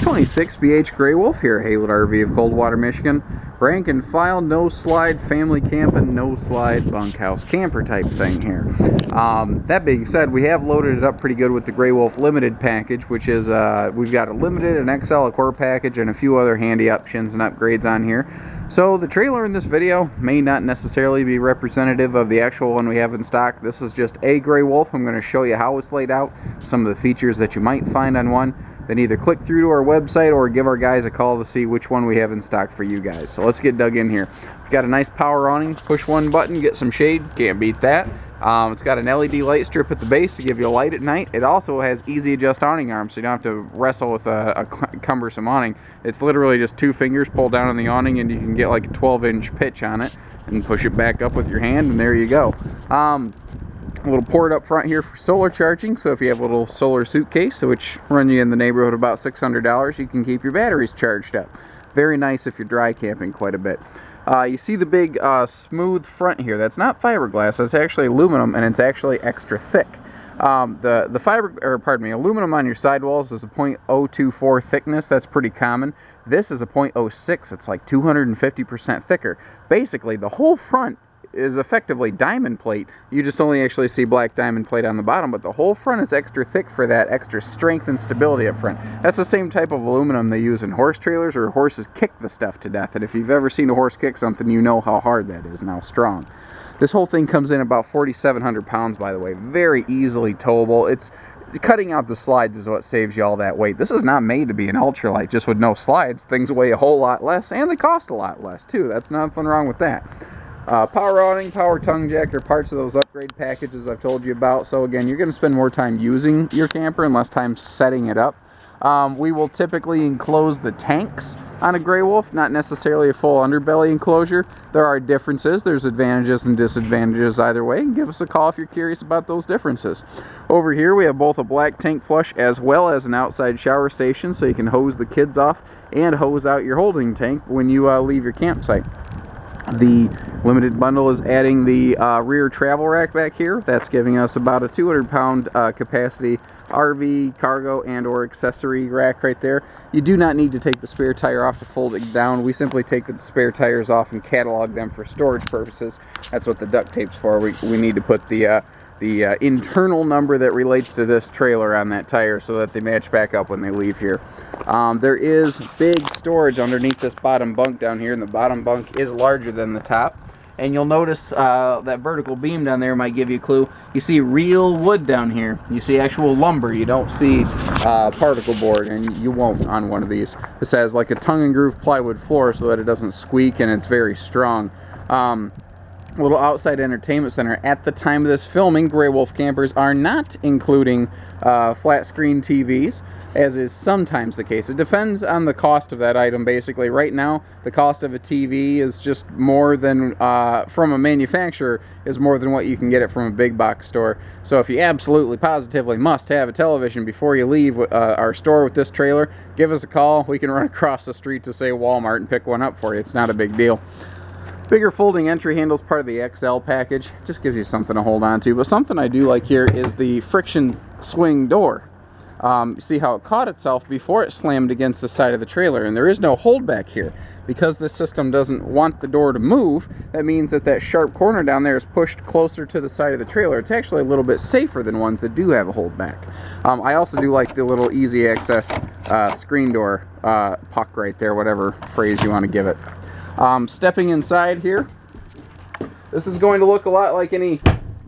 26 BH Gray Wolf here, Hayward RV of Coldwater, Michigan. Rank and file, no slide, family camping, no slide, bunkhouse camper type thing here. That being said, we have loaded it up pretty good with the Gray Wolf Limited package, which is, we've got a Limited, an XL, a Core package, and a few other handy options and upgrades on here. So the trailer in this video may not necessarily be representative of the actual one we have in stock. This is just a Gray Wolf. I'm going to show you how it's laid out, some of the features that you might find on one. Then either click through to our website or give our guys a call to see which one we have in stock for you guys. So let's get dug in here. We've got a nice power awning. Push one button, get some shade. Can't beat that. It's got an LED light strip at the base to give you a light at night. It also has easy adjust awning arms, so you don't have to wrestle with a cumbersome awning. It's literally just two fingers pull down on the awning and you can get like a 12-inch pitch on it and push it back up with your hand, and there you go. A little port up front here for solar charging, so if you have a little solar suitcase, which run you in the neighborhood of about $600, you can keep your batteries charged up. Very nice if you're dry camping quite a bit. You see the big smooth front here. That's not fiberglass, that's actually aluminum, and it's actually extra thick. Aluminum on your sidewalls is a .024 thickness. That's pretty common. This is a .06. It's like 250% thicker. Basically, the whole front is effectively diamond plate. You just only actually see black diamond plate on the bottom, but the whole front is extra thick for that extra strength and stability up front. That's the same type of aluminum they use in horse trailers, or horses kick the stuff to death. And if you've ever seen a horse kick something, you know how hard that is and how strong. This whole thing comes in about 4,700 pounds, by the way. Very easily towable. It's cutting out the slides is what saves you all that weight. This is not made to be an ultralight. Just with no slides, things weigh a whole lot less, and they cost a lot less too. That's nothing wrong with that. Power awning, power tongue jack are parts of those upgrade packages I've told you about. So again, you're going to spend more time using your camper and less time setting it up. We will typically enclose the tanks on a Gray Wolf, not necessarily a full underbelly enclosure. There are differences. There's advantages and disadvantages either way. Give us a call if you're curious about those differences. Over here we have both a black tank flush as well as an outside shower station, so you can hose the kids off and hose out your holding tank when you leave your campsite. The Limited bundle is adding the rear travel rack back here. That's giving us about a 200-pound capacity RV, cargo, and or accessory rack right there. You do not need to take the spare tire off to fold it down. We simply take the spare tires off and catalog them for storage purposes. That's what the duct tape's for. We need to put the internal number that relates to this trailer on that tire so that they match back up when they leave here. There is big storage underneath this bottom bunk down here, and the bottom bunk is larger than the top. And you'll notice that vertical beam down there might give you a clue. You see real wood down here. You see actual lumber. You don't see particle board, and you won't on one of these. This has like a tongue and groove plywood floor so that it doesn't squeak, and it's very strong. Little outside entertainment center. At the time of this filming, Gray Wolf campers are not including flat screen TVs, as is sometimes the case. It depends on the cost of that item, basically. Right now, the cost of a TV is just more than, from a manufacturer, is more than what you can get it from a big box store. So if you absolutely, positively must have a television before you leave our store with this trailer, give us a call. We can run across the street to, say, Walmart and pick one up for you. It's not a big deal. Bigger folding entry handles, part of the XL package. Just gives you something to hold on to. But something I do like here is the friction swing door. You see how it caught itself before it slammed against the side of the trailer, and there is no hold back here. Because this system doesn't want the door to move, that means that that sharp corner down there is pushed closer to the side of the trailer. It's actually a little bit safer than ones that do have a hold back. I also do like the little easy access screen door puck right there, whatever phrase you want to give it. Stepping inside here, this is going to look a lot like any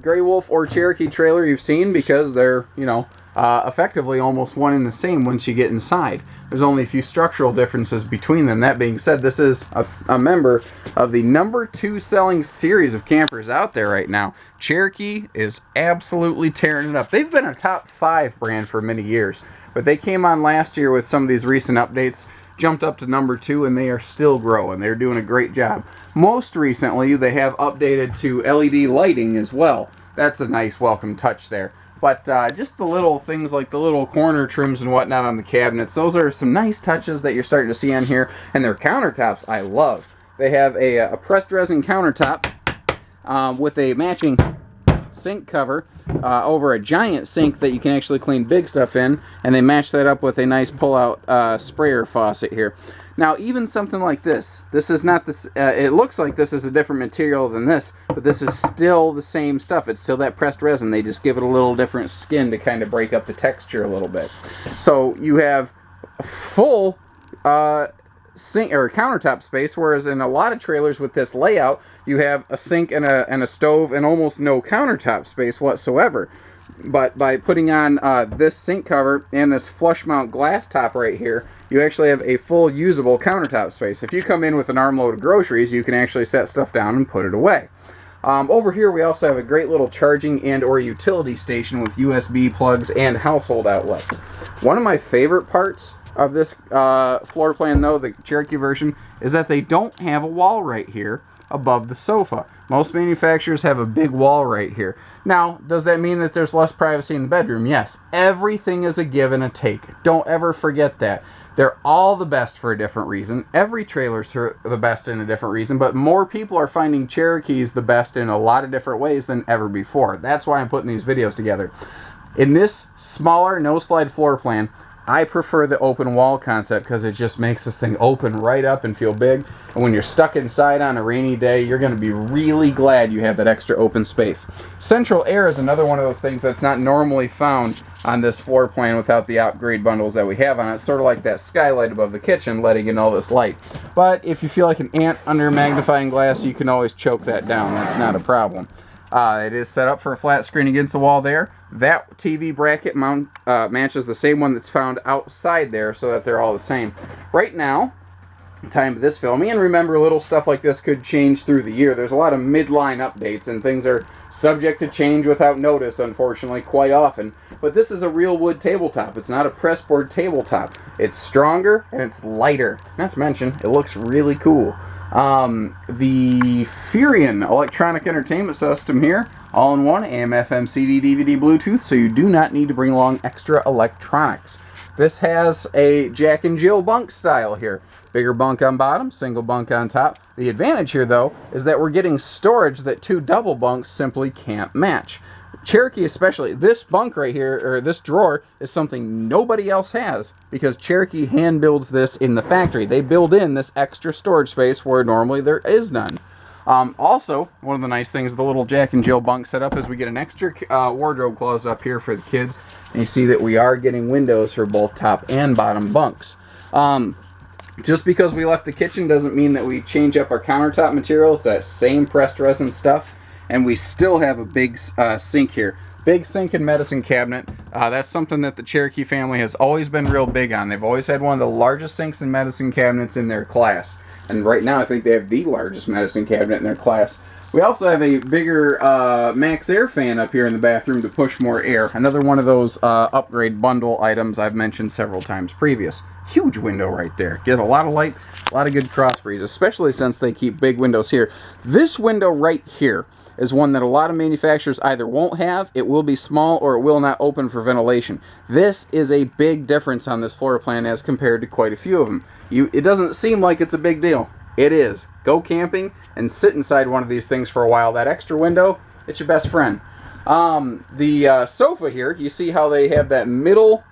Gray Wolf or Cherokee trailer you've seen, because they're, you know, effectively almost one and the same once you get inside. There's only a few structural differences between them. That being said, this is a member of the #2 selling series of campers out there right now. Cherokee is absolutely tearing it up. They've been a top 5 brand for many years, but they came on last year with some of these recent updates, jumped up to #2, and they are still growing. They're doing a great job. Most recently, they have updated to LED lighting as well. That's a nice welcome touch there. But just the little things like the little corner trims and whatnot on the cabinets, those are some nice touches that you're starting to see on here. And their countertops, I love. They have a pressed resin countertop with a matching sink cover over a giant sink that you can actually clean big stuff in, and they match that up with a nice pull-out sprayer faucet here. Now, even something like this is not this, it looks like this is a different material than this, but this is still the same stuff. It's still that pressed resin. They just give it a little different skin to kind of break up the texture a little bit. So you have full sink or countertop space, whereas in a lot of trailers with this layout, you have a sink and a stove and almost no countertop space whatsoever. But by putting on this sink cover and this flush mount glass top right here, you actually have a full usable countertop space. If you come in with an armload of groceries, you can actually set stuff down and put it away. Over here we also have a great little charging and or utility station with USB plugs and household outlets. One of my favorite parts of this floor plan, though, the Cherokee version, is that they don't have a wall right here above the sofa. Most manufacturers have a big wall right here. Now, does that mean that there's less privacy in the bedroom? Yes. Everything is a give and a take. Don't ever forget that. They're all the best for a different reason. Every trailer's the best in a different reason, but more people are finding Cherokees the best in a lot of different ways than ever before. That's why I'm putting these videos together. In this smaller, no-slide floor plan, I prefer the open wall concept because it just makes this thing open right up and feel big. And when you're stuck inside on a rainy day, you're going to be really glad you have that extra open space. Central air is another one of those things that's not normally found on this floor plan without the upgrade bundles that we have on it. Sort of like that skylight above the kitchen letting in all this light. But if you feel like an ant under a magnifying glass, you can always choke that down. That's not a problem. It is set up for a flat screen against the wall there. That TV bracket mount matches the same one that's found outside there, so that they're all the same. Right now, time of this filming, and remember, little stuff like this could change through the year. There's a lot of midline updates, and things are subject to change without notice, unfortunately, quite often. But this is a real wood tabletop. It's not a pressboard tabletop. It's stronger, and it's lighter. Not to mention, it looks really cool. The Furion electronic entertainment system here, all in one, AM, FM, CD, DVD, Bluetooth, so you do not need to bring along extra electronics. This has a Jack and Jill bunk style here. Bigger bunk on bottom, single bunk on top. The advantage here, though, is that we're getting storage that two double bunks simply can't match. Cherokee especially, this bunk right here, or this drawer, is something nobody else has because Cherokee hand builds this in the factory. They build in this extra storage space where normally there is none. Also, one of the nice things, the little Jack and Jill bunk setup, is we get an extra wardrobe closet up here for the kids. And you see that we are getting windows for both top and bottom bunks. Just because we left the kitchen doesn't mean that we change up our countertop material. It's that same pressed resin stuff. And we still have a big sink here. Big sink and medicine cabinet. That's something that the Cherokee family has always been real big on. They've always had one of the largest sinks and medicine cabinets in their class. And right now I think they have the largest medicine cabinet in their class. We also have a bigger Max Air fan up here in the bathroom to push more air. Another one of those upgrade bundle items I've mentioned several times previous. Huge window right there. Get a lot of light, a lot of good cross breeze, especially since they keep big windows here. This window right here is one that a lot of manufacturers either won't have, it will be small, or it will not open for ventilation. This is a big difference on this floor plan as compared to quite a few of them. It doesn't seem like it's a big deal. It is. Go camping and sit inside one of these things for a while. That extra window, it's your best friend. The sofa here, you see how they have that middle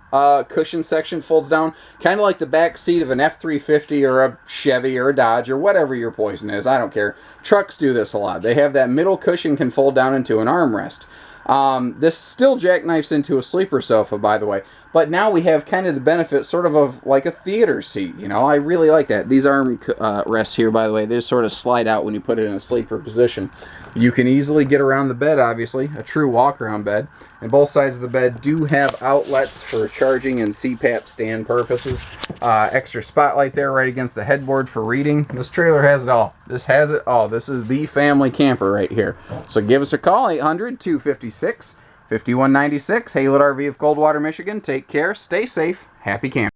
cushion section folds down, kind of like the back seat of an F-350 or a Chevy or a Dodge or whatever your poison is. I don't care. Trucks do this a lot. They have that middle cushion can fold down into an armrest. This still jackknifes into a sleeper sofa, by the way, but now we have kind of the benefit sort of like a theater seat. You know, I really like that. These arm rests here, by the way, they just sort of slide out when you put it in a sleeper position. You can easily get around the bed, obviously, a true walk-around bed. And both sides of the bed do have outlets for charging and CPAP stand purposes. Extra spotlight there right against the headboard for reading. This trailer has it all. This has it all. This is the family camper right here. So give us a call, 800-256-5196. Haylet RV of Coldwater, Michigan. Take care, stay safe, happy camping.